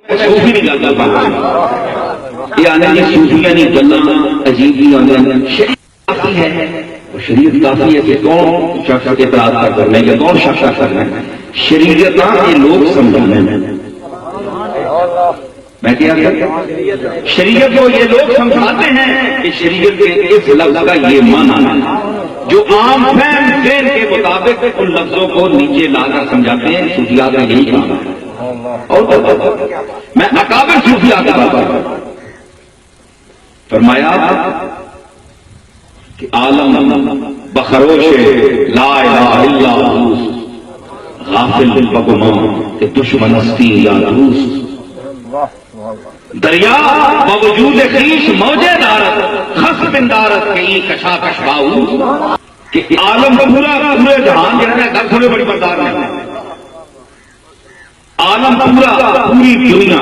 صوفی نہیں گل کرتا یہ آنے کی صوفیاں نہیں گلاں عجیب ہی آنے شریعت کافی ہے شریعت کافی ہے کہ کون شخص اعتراض کرنا ہے یا کون شخص کرنا ہے شریعت یہ لوگ سمجھانے میں کیا شریعت کو یہ لوگ سمجھاتے ہیں کہ شریعت کے اس لفظ کا یہ معنی ہے جو عام فہم ذہن کے مطابق ان لفظوں کو نیچے لا کر سمجھاتے ہیں صوفیات کا یہی کام ہے اور میں اکابر صوفیات کی بات کرتا ہوں فرمایا کہ عالم بخروش لا الہ الا اللہ غافل بگمان کہ دشمن استی یا روس دریا باوجود خیش موجے دارت خس بندارت کہیں کشا کشباؤ کہ عالم پورا پورے جہان جہاں گھر تھوڑے بڑی بردار ہے عالم پورا پوری دنیا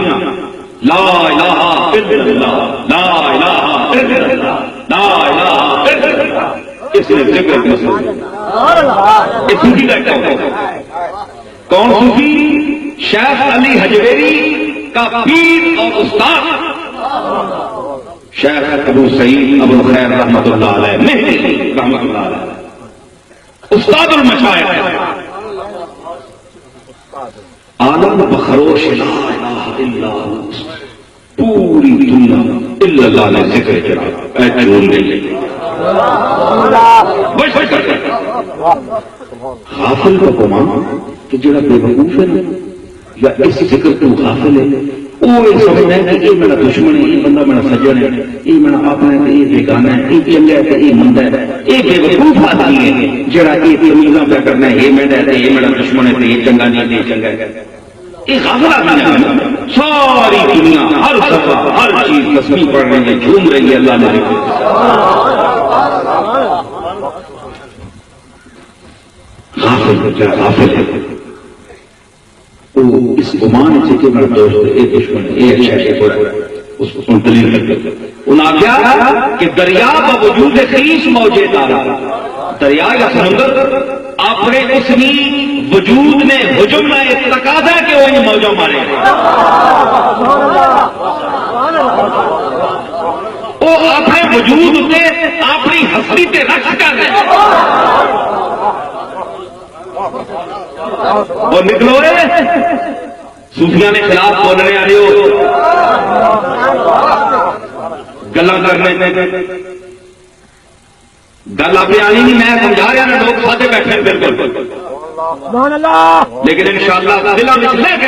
لا الہ الا اللہ لا الہ الا اللہ لا الہ الا اللہ اس نے ذکر کیا یہ صوفی کا کیا کون صوفی شیخ علی حجویری کا پیر اور استاد شیخ ابو سعید ابو الخیر رحمۃ اللہ علیہ مہدی رحمۃ اللہ علیہ استاد المشائخ عالم بخروش لا الہ الا اللہ پوری دنیا الا اللہ نے ذکر کرا اے چون نہیں غافل کا گمان کہ جڑا بے وقوف ہے یا اس ذکر تو غافل ہے وہ یہ سمجھتا ہے کہ یہ میرا دشمن ہے یہ بندہ میرا سجن ہے یہ میرا اپنا ہے یہ بیگانہ ہے یہ چنگا ہے یہ مندہ ہے یہ بے وقوف آدمی ہے جڑا یہ تمیزاں پہ کرنا ہے یہ میرا ہے یہ میرا دشمن ہے یہ چنگا نہیں یہ چنگا ہے یہ غافل آدمی ہے ساری دنیا ہر صفحہ ہر چیز تسبیح پڑھ رہی ہے جھوم رہی ہے اللہ نے غافل ہے اس گمان سے کہ میرا دوست ایک دشمن ایک اچھا ہے برا اس کو دلیل کرتے انہوں نے کیا کہ دریا باوجود خیش موجے دارا دریا یا سمندر اپنے اس کی وجود میں ہجوم میں تقاضا ہے کہ وہ ان موجوں مارے وہ اپنے وجود سے اپنی ہستی سے رکھ کر رہے اور نکلو صوفیاں نے خلاف بولنے آ رہے ہو گلا کرنے گل اپنی آنی نہیں میں سمجھا رہا نا لوگ ساتھ بیٹھے بالکل لیکن انشاءاللہ دلوں میں لے کے